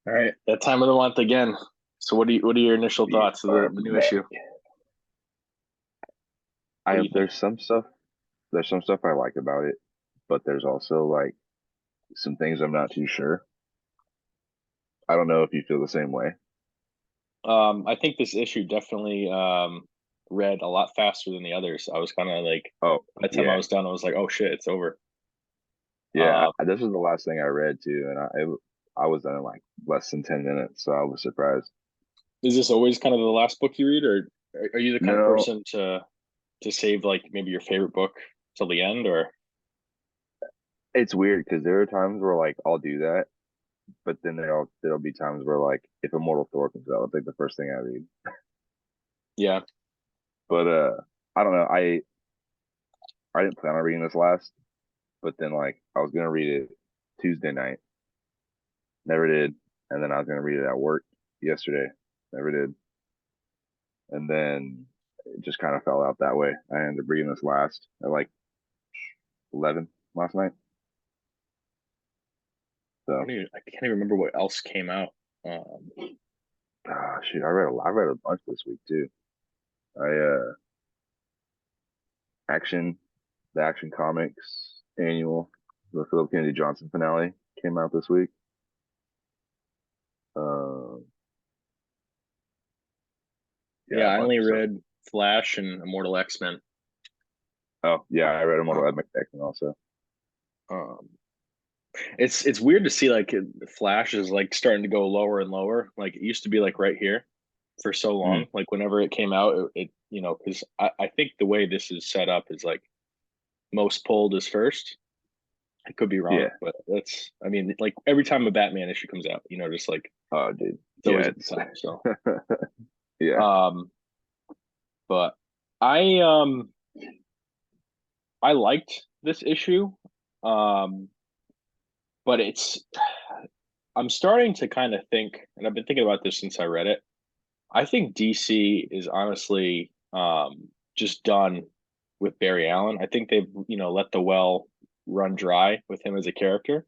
All right, that time of the month again. So what are your initial We thoughts of are the new back. issue? What do you think? There's some stuff I like about it, but there's also like some things I'm not too sure. I don't know if you feel the same way. I think this issue definitely read a lot faster than the others. I was kind of like, Oh, by the time I yeah. was done, I was like, oh shit, it's over. Yeah, this was the last thing I read too, and I was done in like less than 10 minutes, so I was surprised. Is this always kind of the last book you read, or are you the kind of No, person to save like maybe your favorite book till the end, or it's weird because there are times where like I'll do that, but then there'll be times where like if Immortal Thor comes out, it's like the first thing I read. yeah, But I don't know. I didn't plan on reading this last, but then like I was gonna read it Tuesday night. Never did. And then I was gonna read it at work yesterday. Never did. And then it just kind of fell out that way. I ended up reading this last at like 11 last night. So, I can't even remember what else came out. Um, shoot, I read a bunch this week too. I action the Action Comics annual, the Philip Kennedy Johnson finale came out this week. Um, yeah, yeah, a I bunch only of stuff. read Flash and Immortal X-Men. Oh yeah, I read Uh, Immortal X also. Um, it's weird to see like Flash is like starting to go lower and lower. Like it used to be like right here for so Mm, long. Like whenever it came out, it because I think the way this is set up is like most pulled is first. I could be wrong, yeah. but that's I mean like every time a Batman issue comes out, just like Oh, dude. it's always Yeah, at the it's top. So yeah. um, but I um I liked this issue. Um, but I'm starting to kind of think, and I've been thinking about this since I read it. I think DC is honestly just done with Barry Allen. I think they've let the well run dry with him as a character.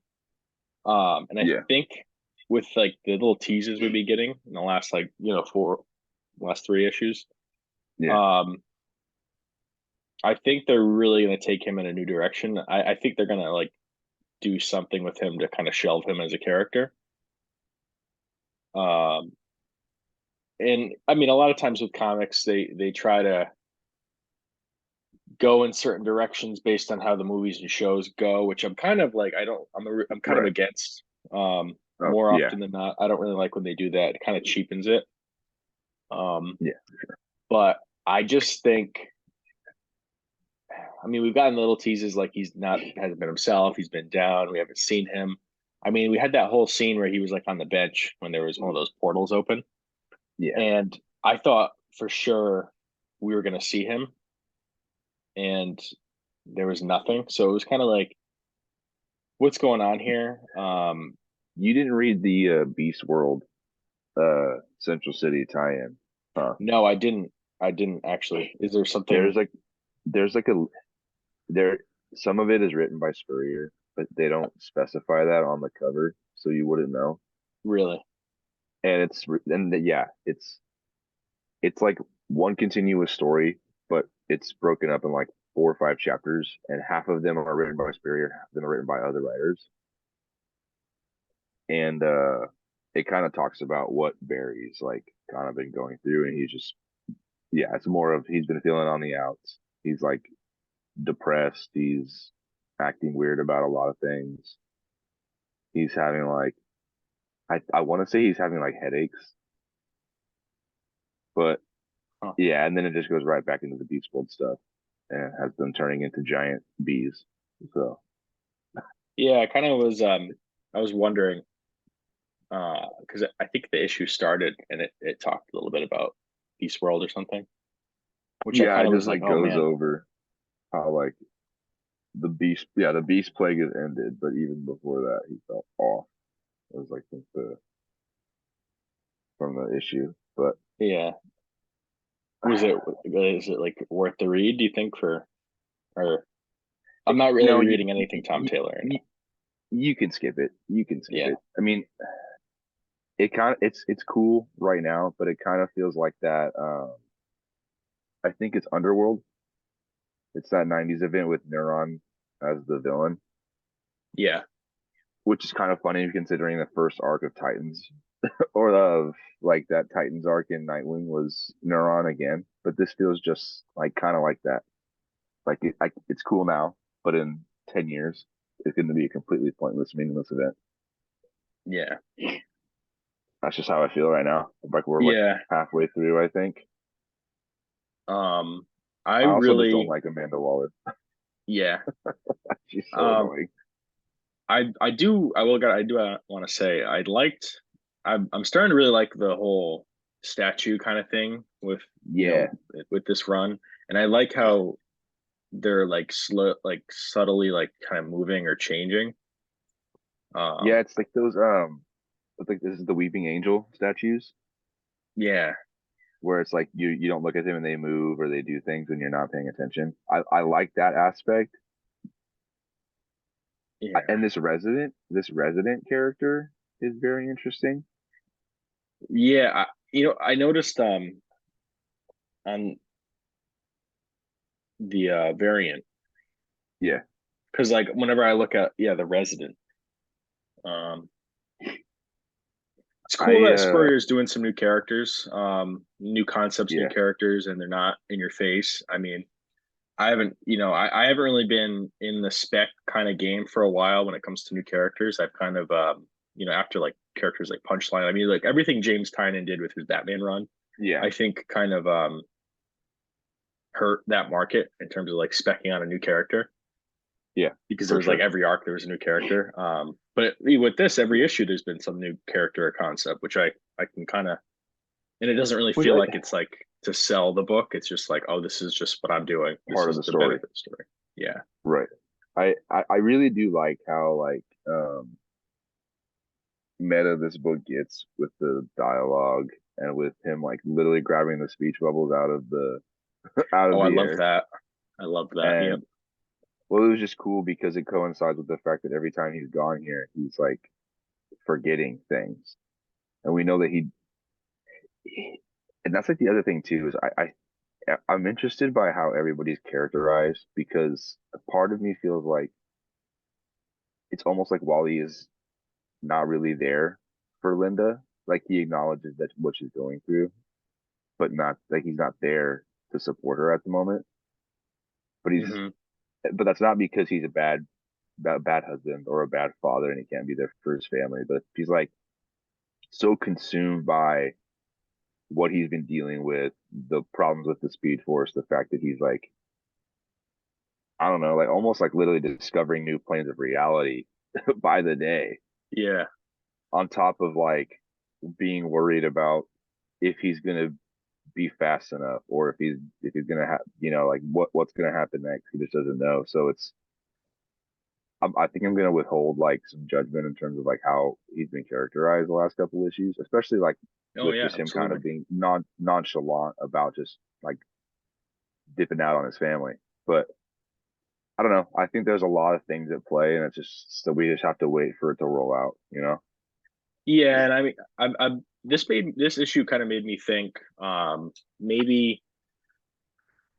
And I Yeah. think with like the little teases we've been getting in the last like last three issues, Yeah. um, I think they're really going to take him in a new direction. I think they're going to like do something with him to kind of shelve him as a character. Um, and I mean, a lot of times with comics, they try to go in certain directions based on how the movies and shows go, which I'm kind of like I don't I'm kind of Right. against. Oh, More yeah. often than not, I don't really like when they do that. It kind of cheapens it. Um, Yeah. but I just think, I mean, we've gotten little teases like he's not hasn't been himself. He's been down. We haven't seen him. I mean, we had that whole scene where he was like on the bench when there was one of those portals open, Yeah. and I thought for sure we were going to see him, and there was nothing. So it was kind of like, what's going on here? You didn't read the Beast World Central City tie-in, huh? No, I didn't. I didn't actually. Is there There's something like there's like a there some of it is written by Spurrier, but they don't specify that on the cover, so you wouldn't know. really? And yeah, it's like one continuous story, but it's broken up in like 4 or 5 chapters, and half of them are written by Spurrier, half of them are written by other writers. And it kind of talks about what Barry's like kind of been going through, and he's just yeah, it's more of he's been feeling on the outs. He's like depressed. He's acting weird about a lot of things. He's having like I want to say he's having like headaches, but Huh. yeah, and then it just goes right back into the Beast World stuff and has them turning into giant bees. So Yeah, I kind of was. I was wondering because I think the issue started and it talked a little bit about Beast World or something, which I yeah, kind it of was just like, like oh goes man, over how like the beast plague has ended, but even before that, he felt off. It was like since the from the issue, but yeah. Was it is it like worth the read? Do you think for or I'm not really no, reading anything Tom Taylor right you now. you can skip it. You can skip Yeah, it. I mean, it's cool right now, but it kind of feels like that. I think it's Underworld. It's that '90s event with Neuron as the villain, Yeah, which is kind of funny considering the first arc of Titans or of like that Titans arc in Nightwing was Neuron again. But this feels just like kind of like that. It's cool now, but in 10 years, it's going to be a completely pointless, meaningless event. yeah, That's just how I feel right now. Like we're like yeah. halfway through, I think. Um, I I also just don't really, like Amanda Waller. yeah. She's so Um, annoying. I do want to say I liked. I'm starting to really like the whole statue kind of thing with Yeah. with this run, and I like how they're like slow, like subtly, like kind of moving or changing. Yeah, Um, it's like those it's like this is the Weeping Angel statues yeah, where it's like you don't look at them and they move or they do things when you're not paying attention. I like that aspect. yeah, And this resident character is very interesting. yeah. I noticed on the variant Yeah. because like whenever I look at the resident, um, it's cool I that Spurrier is doing some new characters, new concepts, new yeah. characters, and they're not in your face. I mean, I haven't really been in the spec kind of game for a while when it comes to new characters. I've kind of, after like characters like Punchline, I mean, like everything James Tynion did with his Batman run, Yeah, I think kind of hurt that market in terms of like specking on a new character yeah, because there for was like sure. every arc there was a new character. But with this, every issue there's been some new character or concept, which I can kind of, and it doesn't really Which feel like it's like to sell the book. It's just like, oh, this is just what I'm doing. This part of is the the story. benefit story. Yeah. Right. I really do like how like meta this book gets with the dialogue and with him like literally grabbing the speech bubbles out of the out Oh, of I the love air. that. I love that. Yep. And well, it was just cool because it coincides with the fact that every time he's gone here, he's like forgetting things. And we know that and that's like the other thing too, is I'm interested by how everybody's characterized because a part of me feels like it's almost like Wally is not really there for Linda. Like he acknowledges that what she's going through, but not like he's not there to support her at the moment. But Hmm. that's not because he's a bad husband or a bad father and he can't be there for his family. But he's like so consumed by what he's been dealing with, the problems with the Speed Force, the fact that he's like, I don't know, like almost like literally discovering new planes of reality by the day, Yeah. on top of like being worried about if he's gonna be fast enough or if he's gonna have like what's gonna happen next. He just doesn't know. So I think I'm gonna withhold like some judgment in terms of like how he's been characterized the last couple of issues, especially like Oh with yeah, just him kind absolutely. of being nonchalant about just like dipping out on his family. But I don't know. I think there's a lot of things at play, and it's just so we just have to wait for it to roll out. Yeah, and I mean, this issue kind of made me think, maybe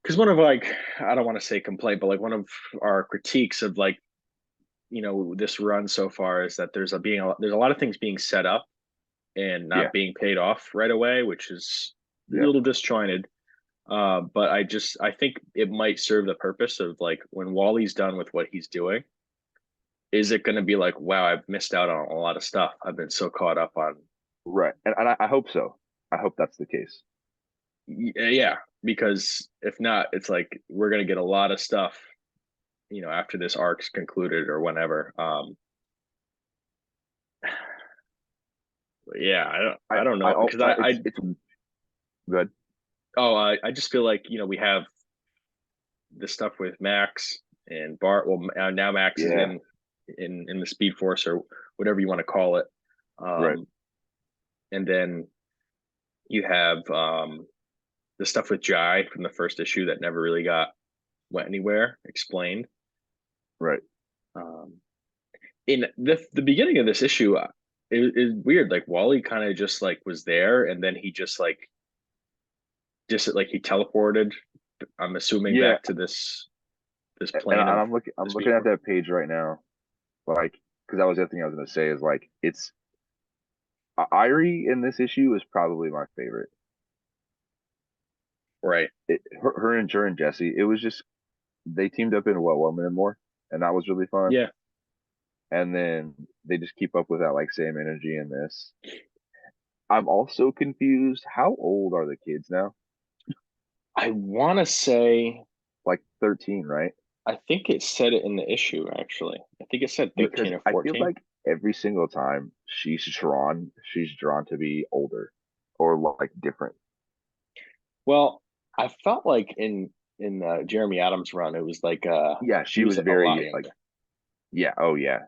because one of like I don't want to say complaint, but like one of our critiques of like this run so far is that there's a lot of things being set up and Yeah, not being paid off right away, which is a yeah, little disjointed. But I think it might serve the purpose of like when Wally's done with what he's doing, is it going to be like, wow, I've missed out on a lot of stuff. I've been so caught up on, right. And I hope so. I hope that's the case. yeah, because if not, it's like we're going to get a lot of stuff, after this arc's concluded or whenever. Yeah, I don't know because It's good. I just feel like we have the stuff with Max and Bart. Well, now Max is Yeah, in the Speed Force or whatever you want to call it. right, Um, and then you have the stuff with Jai from the first issue that never really went anywhere explained. right. Um, in the beginning of this issue, it was weird. Like Wally kind of just like was there, and then he just like he teleported. I'm assuming Yeah, back to this and plane of I'm this looking at being. that page right now, like because that was the other thing I was gonna say is like it's Irie in this issue is probably my favorite. Right. Her and Jesse, it was just they teamed up in what 1 minute more, and that was really fun. Yeah. And then they just keep up with that like same energy in this. I'm also confused. How old are the kids now? I want to say, Like 13, right? I think it said it in the issue, actually. I think it said Because 13 or I feel 14. like every single time she's drawn to be older or like different. Well, I felt like in Jeremy Adams' run, it was like Yeah, she she was was a lot very like younger. yeah, oh yeah.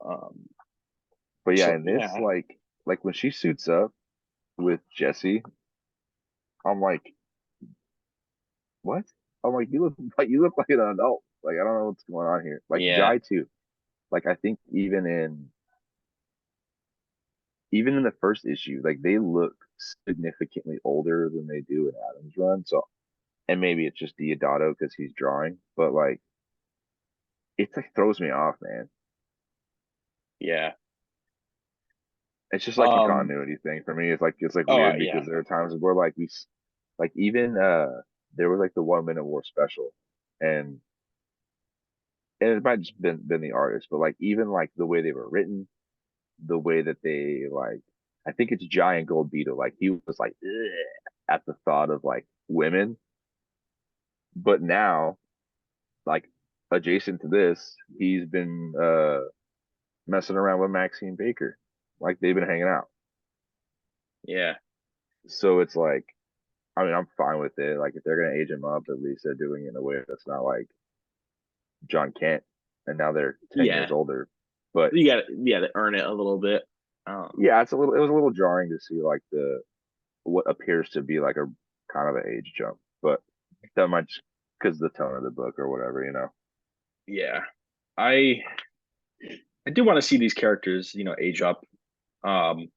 Um, But yeah, so in this yeah, like when she suits up with Jesse, I'm like, what? I'm like, you look like an adult. Like I don't know what's going on here. Like yeah, Jai too. Like I think even in the first issue, like they look significantly older than they do in Adam's run. So and maybe it's just Deodato because he's drawing, but like it like throws me off, man. yeah. It's just like a Um, continuity thing for me. It's like oh weird yeah, because there are times where like like even there was like the 1 minute war special, and it might just been the artist, but like even like the way they were written, the way that they like, I think it's Giant Gold Beetle. Like he was like "Ugh," at the thought of like women, but now like adjacent to this, he's been messing around with Maxine Baker. Like they've been hanging out. yeah, So it's like, I mean, I'm fine with it. Like if they're gonna age him up, at least they're doing it in a way that's not like John Kent, and now they're 10 years yeah. older. But You got to earn it a little bit. yeah, it was a little jarring to see like the what appears to be like a kind of an age jump, but that might just because the tone of the book or whatever, you know. Yeah, I I do want to see these characters, age up. Um,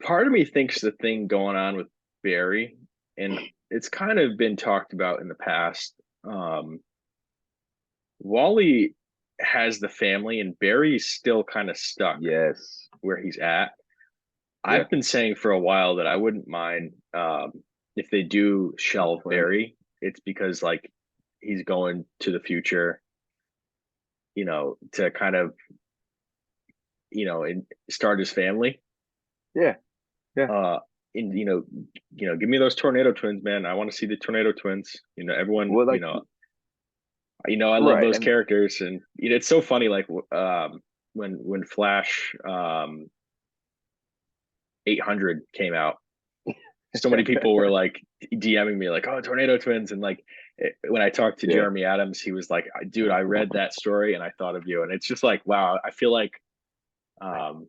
Part of me thinks the thing going on with Barry, and it's kind of been talked about in the past. Um, Wally has the family, and Barry's still kind of stuck Yes. where he's at. Yeah. I've been saying for a while that I wouldn't mind if they do With the shelve twins. Barry. It's because like he's going to the future, to kind of and start his family. Yeah. Yeah. Uh, and give me those tornado twins, man. I want to see the tornado twins. Everyone, Well, like I love right, those and characters, and it's so funny. Like when Flash 800 came out, so many people were like DMing me like, "Oh, tornado twins," and like when I talked to yeah, Jeremy Adams, he was like, "Dude, I read that story and I thought of you," and it's just like, wow, I feel like um,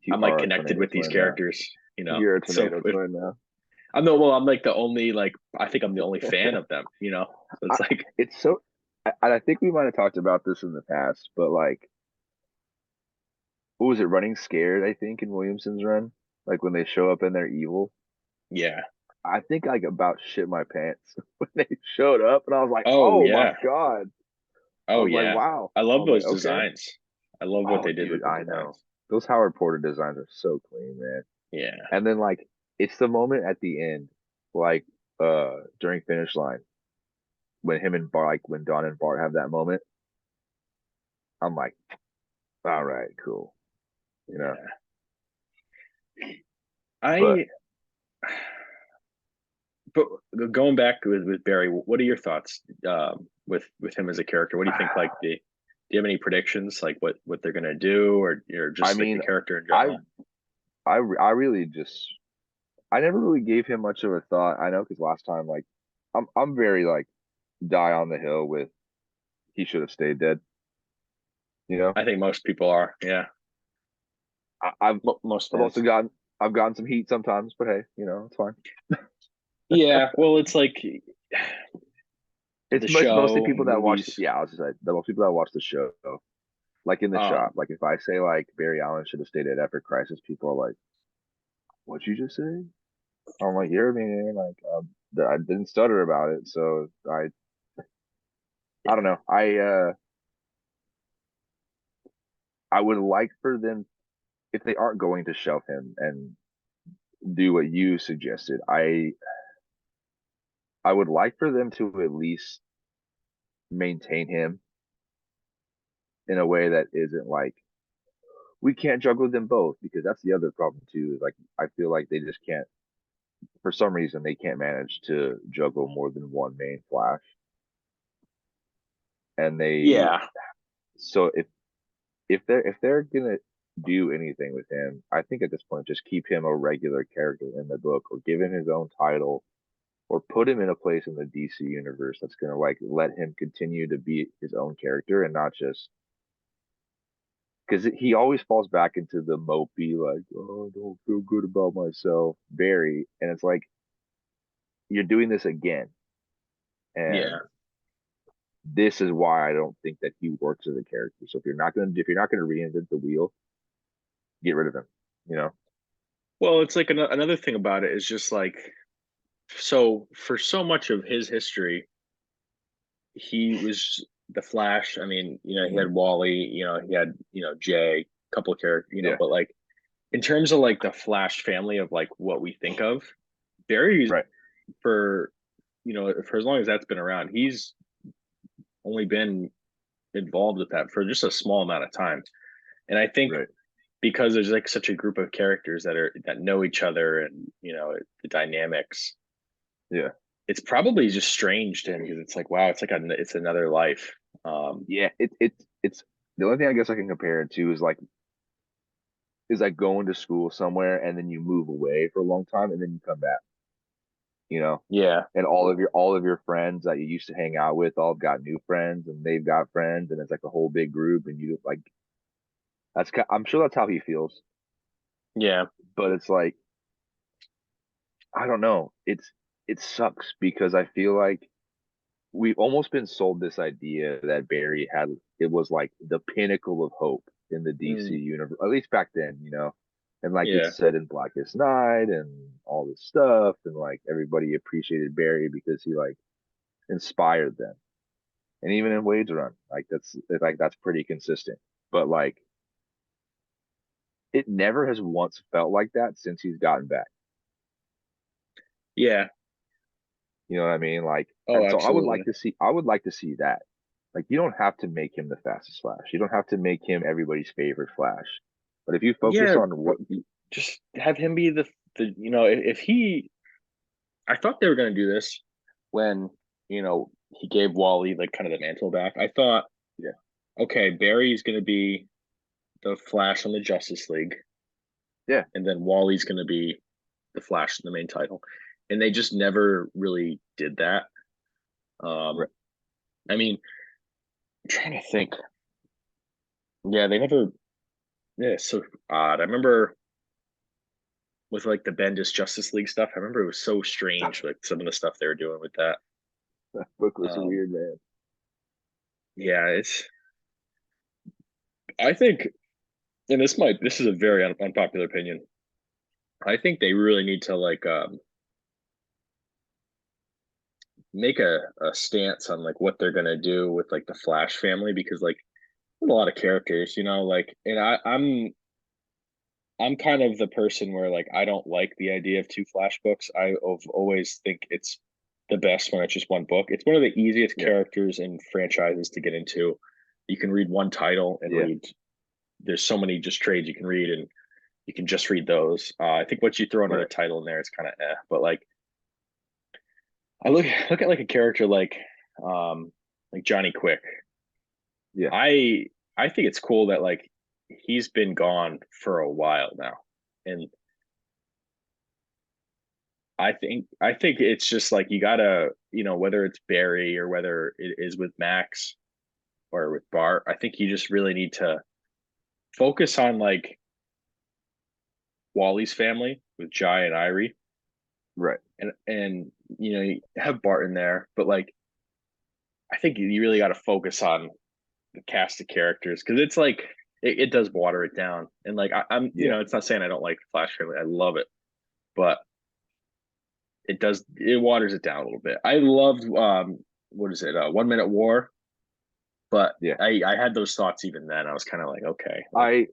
you I'm like are a connected tornado with these twin now. characters. You're a It's so tornado twin now. I'm like the only like I think I'm the only fan of them. So I, it's like it's so, I think we might have talked about this in the past, but like, what was it? Running scared, I think, in Williamson's run, like when they show up and they're evil. yeah. I think like about shit my pants when they showed up, and I was like, Oh oh my yeah. god. I Oh was like, yeah. wow. I I love was like, those okay. designs. I love what Oh, they did with dude, the I know. designs. Those Howard Porter designs are so clean, man. Yeah. And then like it's the moment at the end, like during finish line, when him and Bart like when Don and Bart have that moment, I'm like, all right, cool. You know. Yeah. But I but going back with Barry, what are your thoughts with him as a character? What do you think like do you have any predictions like what they're gonna do or I just like the mean, character in I general? I really just I never really gave him much of a thought. I know because last time like I'm very like die on the hill with he should have stayed dead. You know, I think most people are. Yeah. I've Most I've also fans. gotten some heat sometimes, but hey, you know, it's fine. Yeah, well, it's like the It's mostly show, people that watch. movies. Yeah, I was just like the most people that watch the show. Like in the shop, Um, like if I say like Barry Allen should have stayed at Epic Crisis, people are like, "What'd you just say?" I'm like, "You heard me, man. Like, I didn't stutter about it." So I don't yeah, know. I would like for them, if they aren't going to shelf him and do what you suggested, I would like for them to at least maintain him in a way that isn't like we can't juggle them both, because that's the other problem too. Is like I feel like they just can't, for some reason they can't manage to juggle more than one main Flash, and they yeah, so if they're gonna do anything with him, I think at this point just keep him a regular character in the book, or give him his own title, or put him in a place in the DC universe that's gonna like let him continue to be his own character, and not just because he always falls back into the mopey, like, oh, I don't feel good about myself, Barry. And it's like, you're doing this again. yeah. And this is why I don't think that he works as a character. So if you're not gonna reinvent the wheel, get rid of him. You know? Well, it's like another thing about it is just like, so for so much of his history, he was the Flash. I mean, he Mhm. had Wally, he had, Jay, couple of characters, Yeah. but like in terms of like the Flash family of like what we think of, Barry Right. for for as long as that's been around, he's only been involved with that for just a small amount of time. And I think Right. because there's like such a group of characters that know each other, and the dynamics, Yeah. it's probably just strange to him because it's like, wow, it's like it's another life. Yeah. It's the only thing I guess I can compare it to is like going to school somewhere and then you move away for a long time and then you come back. You know, Yeah, and all of your friends that you used to hang out with all got new friends and they've got friends and it's like a whole big group and you like I'm sure that's how he feels, yeah, but it's like I don't know, it sucks because I feel like we've almost been sold this idea that Barry had, it was like the pinnacle of hope in the DC mm, universe, at least back then, and like yeah, it's said in Blackest Night and all this stuff, and like everybody appreciated Barry because he like inspired them. And even in Wade's run, like that's pretty consistent. But like it never has once felt like that since he's gotten back. yeah. You know what I mean? Like, Oh, and so absolutely. I would like to see that. Like, you don't have to make him the fastest Flash. You don't have to make him everybody's favorite Flash. But if you focus Yeah, on but what he, just have him be the if he. I thought they were going to do this when he gave Wally like kind of the mantle back. I thought, yeah, okay, Barry's going to be the Flash on the Justice League, yeah, and then Wally's going to be the Flash in the main title, and they just never really did that. Um, right, I mean, I'm trying to think. Yeah, they never. Yeah, it's so odd. I remember with like the Bendis Justice League stuff. I remember it was so strange, like some of the stuff they were doing with that. that book was Um, weird, man. yeah, it's. I think, and this is a very unpopular opinion. I think they really need to like make a stance on like what they're gonna do with like the Flash family, because like there's a lot of characters, like, and I'm kind of the person where like I don't like the idea of two Flash books. Always think it's the best when it's just one book. It's one of the easiest Yeah, characters in franchises to get into. You can read one title and yeah, read. There's so many just trades you can read, and you can just read those. I think once you throw another right, title in there, it's kind of But like I look at like a character like Johnny Quick. yeah, I I think it's cool that like he's been gone for a while now, and I think it's just like you gotta, whether it's Barry or whether it is with Max or with Bart, I think you just really need to focus on like Wally's family with Jai and Irie, right, and you have Bart in there, but like I think you really got to focus on the cast of characters because it's like it does water it down. And like I'm, Yeah, it's not saying I don't like Flash family. I love it, but it waters it down a little bit. I loved what is it? 1 Minute War, but yeah. I had those thoughts even then. I was kind of like, okay, like I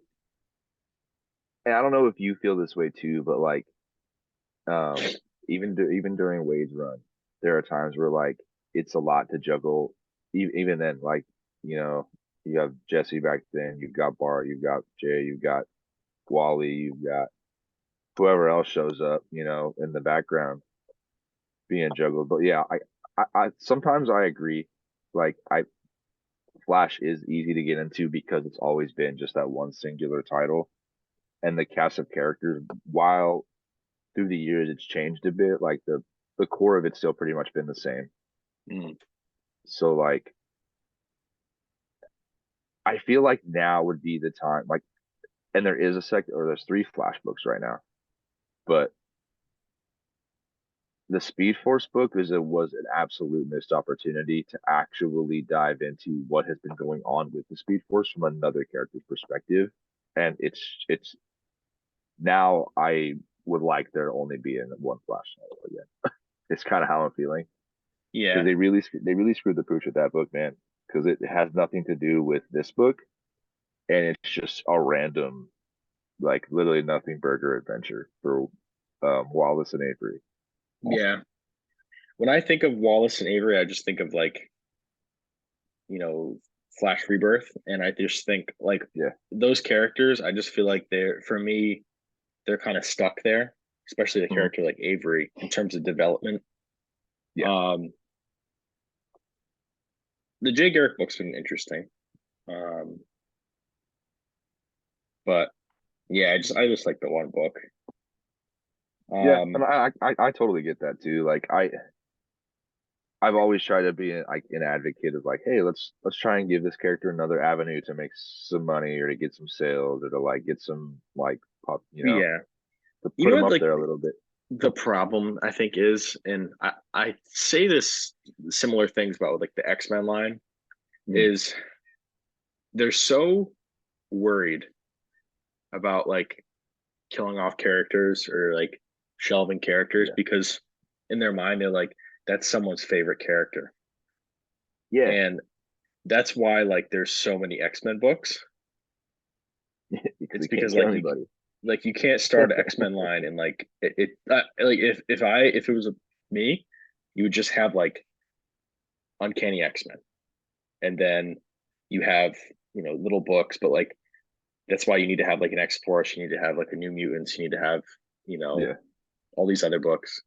and I don't know if you feel this way too, but like um even during Wade's run, there are times where like it's a lot to juggle. Even then, like you know, you have Jesse back then, you've got Bart, you've got Jay, you've got Wally, you've got whoever else shows up, in the background being juggled. But yeah, I sometimes I agree. Like Flash is easy to get into because it's always been just that one singular title, and the cast of characters, while through the years it's changed a bit, like the core of it's still pretty much been the same. mm, So like I feel like now would be the time, like, and there is a second, or there's three Flash books right now, but the Speed Force book was an absolute missed opportunity to actually dive into what has been going on with the Speed Force from another character's perspective, and it's now I would like there to only be in one Flash novel again. It's kind of how I'm feeling because yeah, they really screwed the pooch with that book, man. Because it has nothing to do with this book, and it's just a random, like literally nothing burger adventure for Wallace and Avery. yeah. When I think of Wallace and Avery, I just think of like, you know, Flash Rebirth, and I just think like Yeah. those characters. I just feel like for me, they're kind of stuck there, especially the Mhm. character like Avery in terms of development. Yeah. Um, the Jay Garrick book's been interesting, um, but yeah, I just like the one book. Yeah, and Um, I totally get that too. Like I've always tried to be like an advocate of like, hey, let's try and give this character another avenue to make some money or to get some sales or to like get some like pop, yeah, to you put know them what? up Like there a little bit. the problem I think is, and I say this similar things about like the X Men line Mm, is they're so worried about like killing off characters or like shelving characters yeah. because in their mind they're like that's someone's favorite character, Yeah, and that's why like there's so many X-Men books. because It's they can't because kill anybody. like you can't start an X-Men line and like like if it was me, you would just have like Uncanny X-Men, and then you have little books, but like that's why you need to have like an X Force, you need to have like a New Mutants, you need to have you know Yeah. all these other books.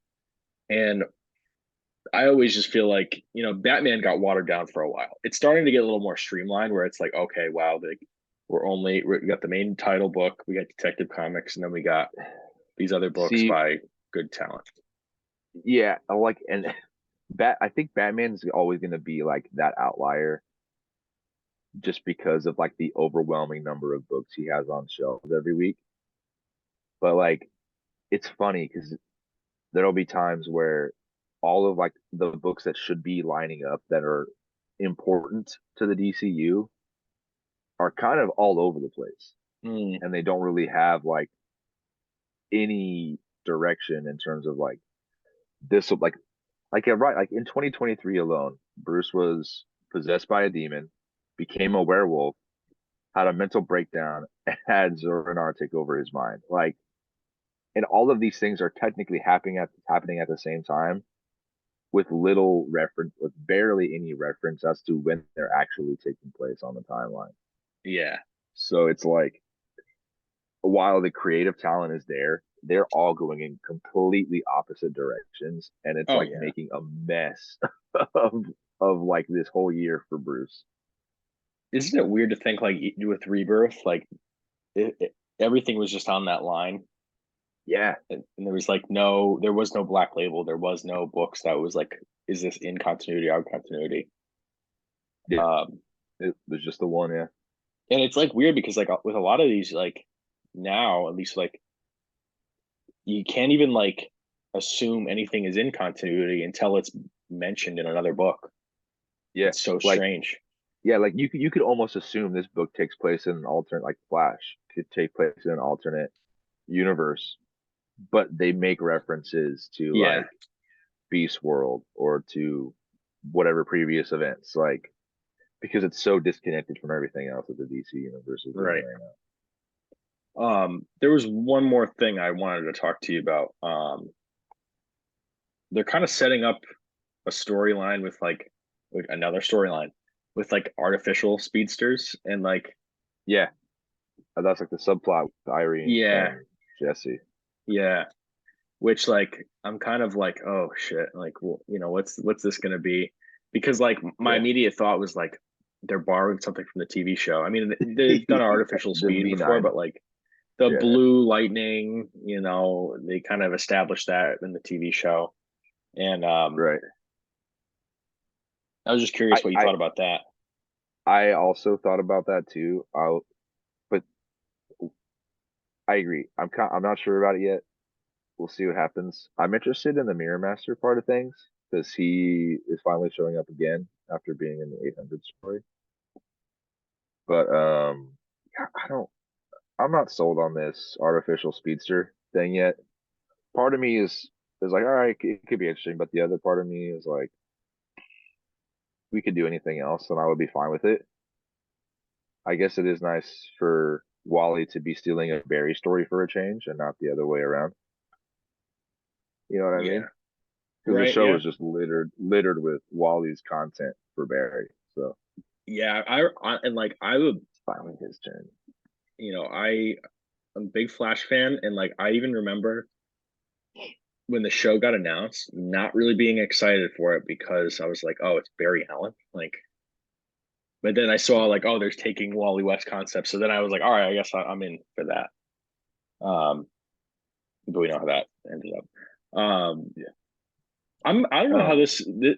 And I always just feel like, Batman got watered down for a while. It's starting to get a little more streamlined where it's like, okay, wow, we got the main title book, we got Detective Comics, and then we got these other books See, by good talent. yeah, I like and I think Batman's always going to be like that outlier just because of like the overwhelming number of books he has on shelves every week. But like it's funny because there'll be times where all of like the books that should be lining up that are important to the DCU are kind of all over the place Mm, and they don't really have like any direction in terms of like this yeah, right, like in 2023 alone, Bruce was possessed by a demon, became a werewolf, had a mental breakdown, and had Zor-Anar take over his mind. Like, and all of these things are technically happening at the same time with little reference, with barely any reference as to when they're actually taking place on the timeline. yeah. So it's like while the creative talent is there, they're all going in completely opposite directions, and it's Oh like yeah. making a mess of of like this whole year for Bruce. Isn't it weird to think like with Rebirth, like everything was just on that line, Yeah, and there was no Black Label, there was no books that was like, is this in continuity, out of continuity? yeah, Um, it was just the one. Yeah, and it's like weird because like with a lot of these, like now at least, like you can't even like assume anything is in continuity until it's mentioned in another book. yeah, It's so like strange. yeah, like you could almost assume this book takes place in an alternate, like Flash could take place in an alternate universe, but they make references to Yeah, like Beast World or to whatever previous events, like because it's so disconnected from everything else that the DC universe is doing right. right now. There was one more thing I wanted to talk to you about. They're kind of setting up a storyline with like another storyline with like artificial speedsters and like Yeah, that's like the subplot with Irene yeah, and Jesse. yeah, which like I'm kind of like, oh shit, like well, what's this gonna be? Because like my Yeah, immediate thought was like they're borrowing something from the TV show. I mean, they've done artificial the speed before, V9. but like the Yeah, blue lightning, they kind of established that in the TV show. And right. I was just I curious what you I thought about that. I also thought about that too. But I agree. I'm not sure about it yet. We'll see what happens. I'm interested in the Mirror Master part of things because he is finally showing up again after being in the 800 story. But I don't. I'm not sold on this artificial speedster thing yet. Part of me is like, all right, it could be interesting, but the other part of me is like, we could do anything else, and I would be fine with it. I guess it is nice for Wally to be stealing a Barry story for a change, and not the other way around. You know what I mean? Yeah. Because the Right. show Yeah. was just littered with Wally's content for Barry. So Yeah. And like I would, it's finally his turn. I am a big Flash fan, and like I even remember when the show got announced, not really being excited for it because I was like, oh, it's Barry Allen. Like, but then I saw like, oh, there's taking Wally West concepts. So then I was like, all right, I guess I'm in for that. Um, but we know how that ended up. Yeah. I don't know how Um.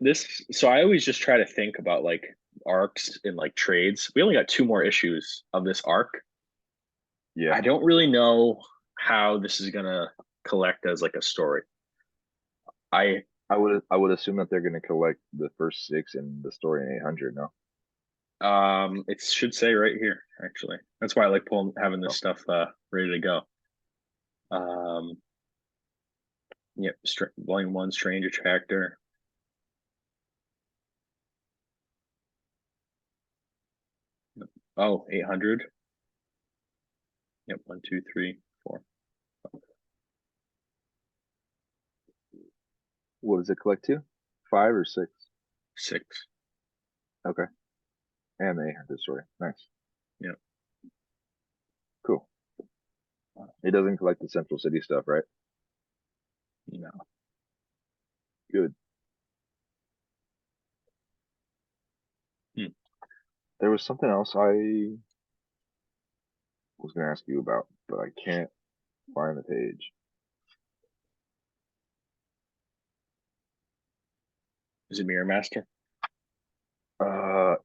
this. So I always just try to think about like arcs and like trades. We only got two more issues of this arc. Yeah. I don't really know how this is gonna collect as like a story. I I would assume that they're going to collect the first six in the story in 800. No. It should say right here actually. That's why I like having this Oh, stuff ready to go. Um, yep, volume one, Strange Attractor. Oh, 800. Yep, one, two, three, four, what does it collect to? Five or six? six. Okay. And the 800 story. Nice. Yep. Cool. It doesn't collect the Central City stuff, right? No. Good. Hmm. There was something else I was going to ask you about, but I can't find the page. Is it Mirror Master? Uh,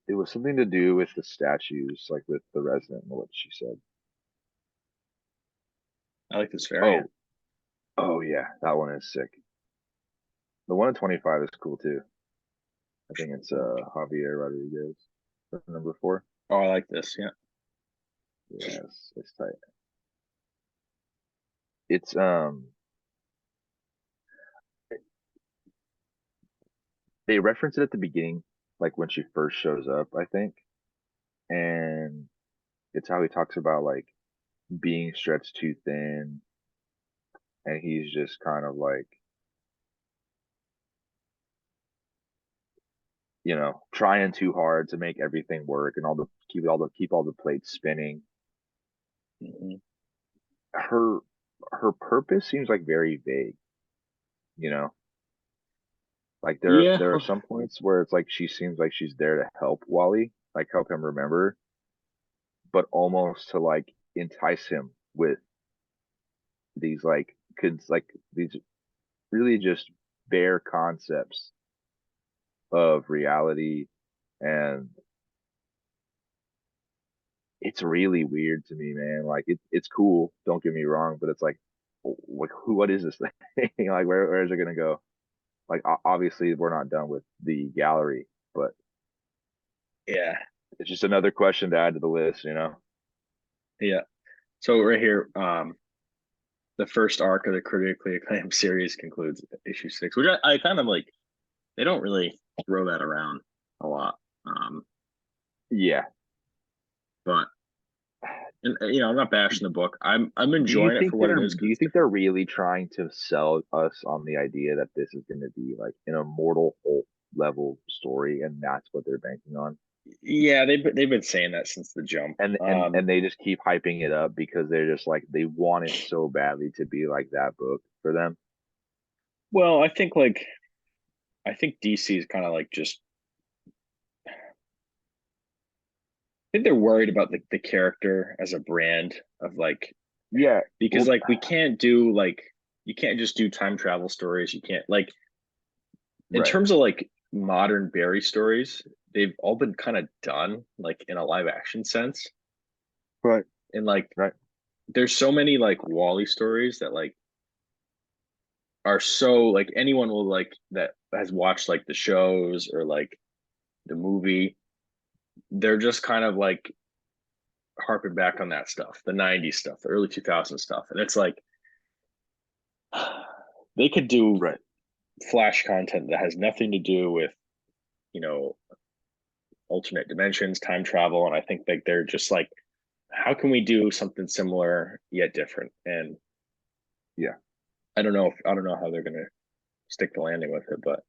it was something to do with the statues, like with the resident and what she said. I like this variant. Oh, oh yeah, that one is sick. The one in 25 is cool too. I think it's Javier Rodriguez, number four. Oh, I like this. Yeah. Yes, it's tight. It's they reference it at the beginning, like when she first shows up, I think, and it's how he talks about like being stretched too thin, and he's just kind of like, trying too hard to make everything work and keep all the plates spinning. Hmm. Her her purpose seems like very vague, you know. Like Yeah. there are some points where it's like she seems like she's there to help Wally, like help him remember, but almost to like entice him with these like these really just bare concepts of reality, and it's really weird to me, man. Like it's cool, don't get me wrong, but it's like what is this thing? Like where is it gonna go? Like obviously we're not done with the gallery, but Yeah, It's just another question to add to the list, you know? yeah. So right here, the first arc of the critically acclaimed series concludes issue 6, which I kind of like. They don't really throw that around a lot, Yeah. but and I'm not bashing the book. I'm Do you enjoying it think for what it they're is do because you it's think they're different. really trying to sell us on the idea that this is going to be like an immortal Hulk level story and that's what they're banking on? Yeah, they've been saying that since the jump. And they just keep hyping it up because they're just like they want it so badly to be like that book for them. Well, I think DC is kind of like just. I think they're worried about the character as a brand of like Yeah, because well, like we can't do like you can't just do time travel stories. You can't like in right, terms of like modern Barry stories, they've all been kind of done like in a live action sense. right, And like right, there's so many like Wally stories that like are so like anyone will like that has watched like the shows or like the movie, they're just kind of like harping back on that stuff, the 90s stuff, the early 2000s stuff. And it's like they could do right. flash content that has nothing to do with, you know, alternate dimensions, time travel. And I think like they're just like, how can we do something similar yet different? And Yeah, I don't know how they're gonna stick the landing with it, but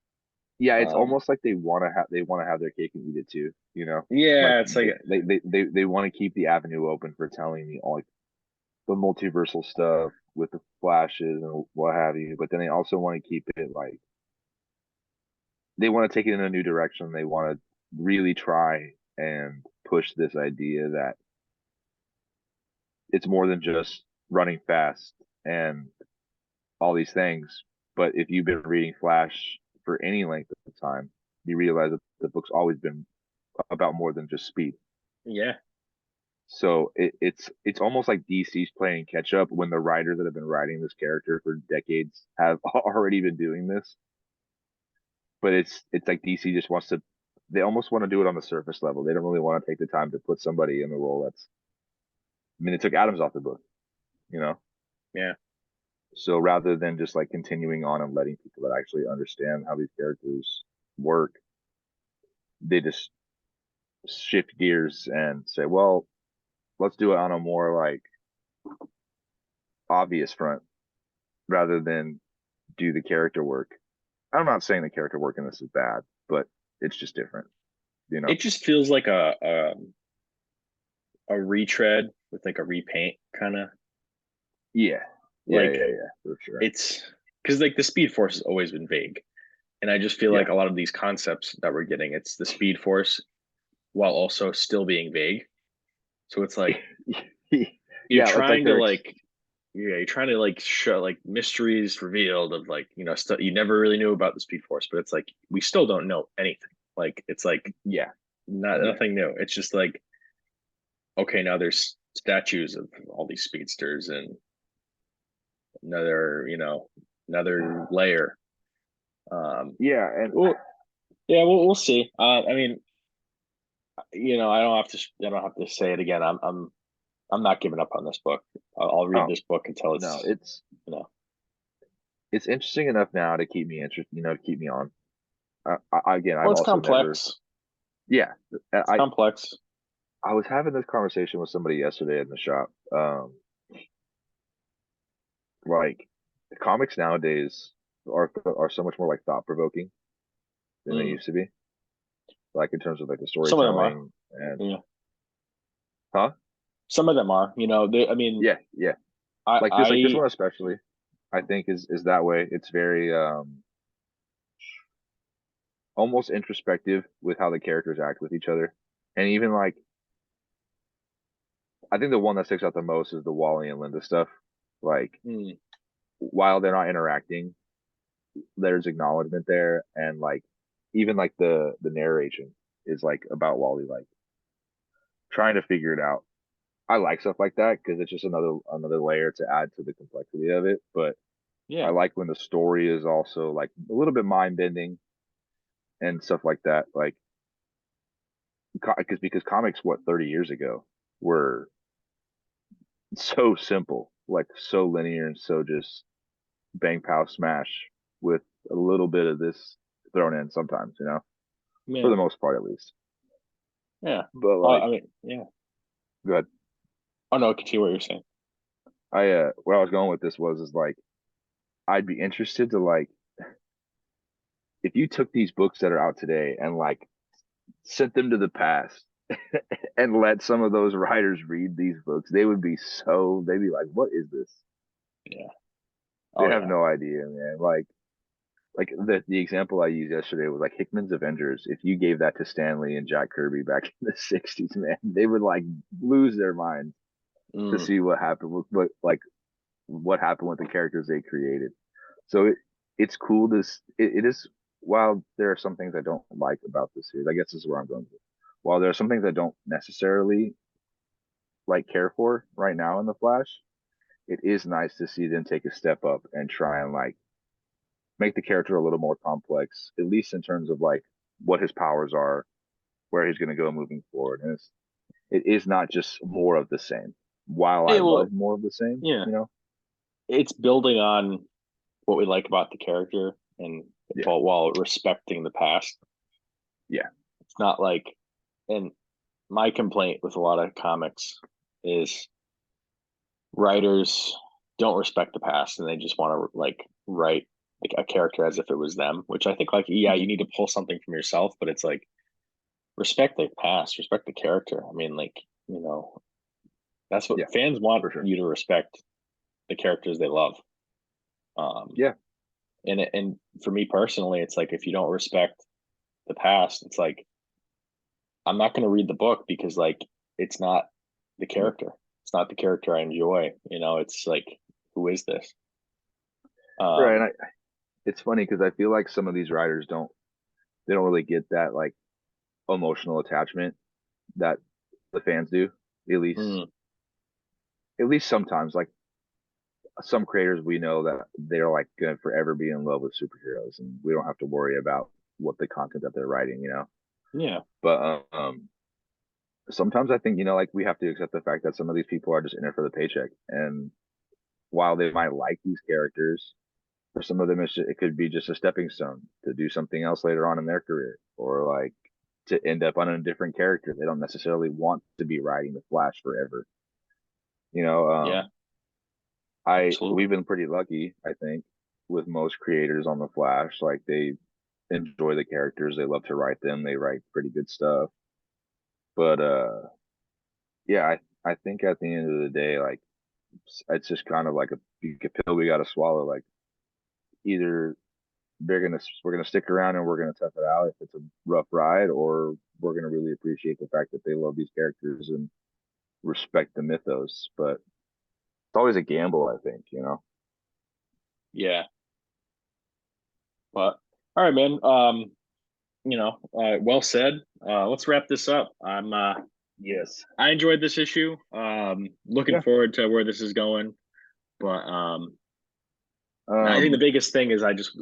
yeah. It's um almost like they want to have their cake and eat it too. You know, like yeah, it's like they want to keep the avenue open for telling me all like the multiversal stuff with the flashes and what have you. But then they also want to keep it like they want to take it in a new direction. They want to really try and push this idea that it's more than just running fast and all these things. But if you've been reading Flash for any length of time, you realize that the book's always been about more than just speed. yeah. So it's almost like DC's playing catch up when the writers that have been writing this character for decades have already been doing this. But it's like DC just wants to they almost want to do it on the surface level. They don't really want to take the time to put somebody in the role that's I mean, it took Adams off the book, you know? Yeah. So rather than just like continuing on and letting people that actually understand how these characters work, they just shift gears and say, well, let's do it on a more like obvious front rather than do the character work. I'm not saying the character work in this is bad, but it's just different, you know? It just feels like a retread with like a repaint kind of Yeah. like Yeah, for sure. it's because like the Speed Force has always been vague. And I just feel Yeah. like a lot of these concepts that we're getting, it's the Speed Force while also still being vague. So it's like you're Yeah, it's like trying to like yeah, you're trying to like show like mysteries revealed of like, stuff you never really knew about the Speed Force, but it's like we still don't know anything. Like it's like yeah, not yeah. nothing new. It's just like okay, now there's statues of all these speedsters and another, another layer. Yeah, and Well, yeah, we'll see. I mean, I don't have to say it again. I'm not giving up on this book. I'll read oh this book until no, it's, you know, it's interesting enough now to keep me interested, to keep me on. Again, well, I've it's also never, complex. yeah, It's complex. I was having this conversation with somebody yesterday in the shop. Like comics nowadays are so much more like thought provoking than they Mm. used to be. Like in terms of like the Some of them are. storytelling and Yeah. huh? Some of them are. I mean, Yeah, yeah. I Like this I one especially, I think is that way. It's very almost introspective with how the characters act with each other. And even like I think the one that sticks out the most is the Wally and Linda stuff. Like mm, while they're not interacting, there's acknowledgement there and like even like the narration is like about Wally like trying to figure it out. I like stuff like that because it's just another layer to add to the complexity of it. But I yeah. like when the story is also like a little bit mind bending and stuff like that. Like because comics, what, 30 years ago were so simple, like so linear and so just bang pow smash with a little bit of this thrown in sometimes, for Yeah, the most part at least. yeah. But like, I mean, yeah. go ahead. Oh no, continue what you're saying. Where I was going with this is like I'd be interested to like if you took these books that are out today and like sent them to the past and let some of those writers read these books, they'd be like, what is this? Yeah. They Oh have yeah. no idea, man. Like the example I used yesterday was like Hickman's Avengers. If you gave that to Stanley and Jack Kirby back in the 60s, man, they would like lose their minds to Mm. see what happened with what happened with the characters they created. So it's cool it is while there are some things I don't like about this series, I guess this is where I'm going with. While there are some things I don't necessarily like care for right now in the Flash, it is nice to see them take a step up and try and like make the character a little more complex, at least in terms of like what his powers are, where he's going to go moving forward. And it is not just more of the same. While I Hey, well, love more of the same, yeah. It's building on what we like about the character and yeah, while respecting the past. yeah, It's not like, and my complaint with a lot of comics is writers don't respect the past and they just want to like write like a character as if it was them, which I think like yeah, mhm, you need to pull something from yourself, but it's like respect the past, respect the character. I mean, like, that's what yeah, fans want for sure. you to respect the characters they love. Um Yeah, and for me personally, it's like if you don't respect the past, it's like I'm not going to read the book because like it's not the yeah, character. It's not the character I enjoy. It's like who is this? right. Um It's funny because I feel like some of these writers they don't really get that like emotional attachment that the fans do. At least mm, at least sometimes, like some creators we know that they're like gonna forever be in love with superheroes, and we don't have to worry about what the content that they're writing. yeah. But sometimes I think like we have to accept the fact that some of these people are just in it for the paycheck, and while they might like these characters, for some of them it could be just a stepping stone to do something else later on in their career, or like to end up on a different character. They don't necessarily want to be writing the Flash forever. You know, Yeah, I absolutely. we've been pretty lucky, I think, with most creators on the Flash. Like they enjoy the characters, they love to write them, they write pretty good stuff. But yeah, I think at the end of the day, like it's just kind of like a pill we got to swallow. Like either we're gonna stick around and we're gonna tough it out if it's a rough ride, or we're gonna really appreciate the fact that they love these characters and respect the mythos. But it's always a gamble, I think. Yeah. But all right, man. Well said. Let's wrap this up. Yes. I enjoyed this issue. Looking Yeah. forward to where this is going. But I think the Um. biggest thing is I just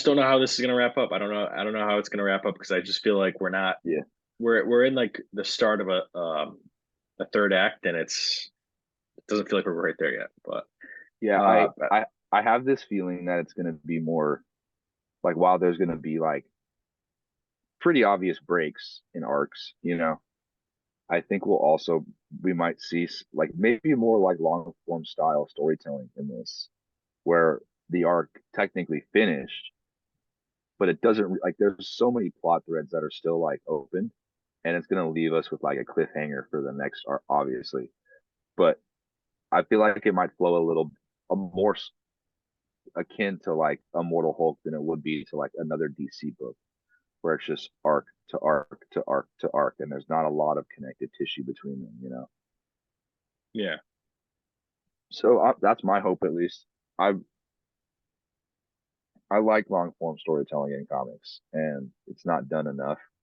don't know how this is gonna wrap up. I don't know how it's gonna wrap up because I just feel like Yeah. we're in like the start of a third act and it doesn't feel like we're right there yet. But Yeah. uh I have this feeling that it's gonna be more like while there's gonna be like pretty obvious breaks in arcs. I think we might see like maybe more like long form style storytelling in this, where the arc technically finished, but it doesn't like there's so many plot threads that are still like open, and it's gonna leave us with like a cliffhanger for the next arc, obviously. But I feel like it might flow a more akin to like Immortal Hulk than it would be to like another DC book, where it's just arc to arc to arc to arc, and there's not a lot of connective tissue between them. yeah. So that's my hope, at least. I I like long form storytelling in comics, and it's not done enough.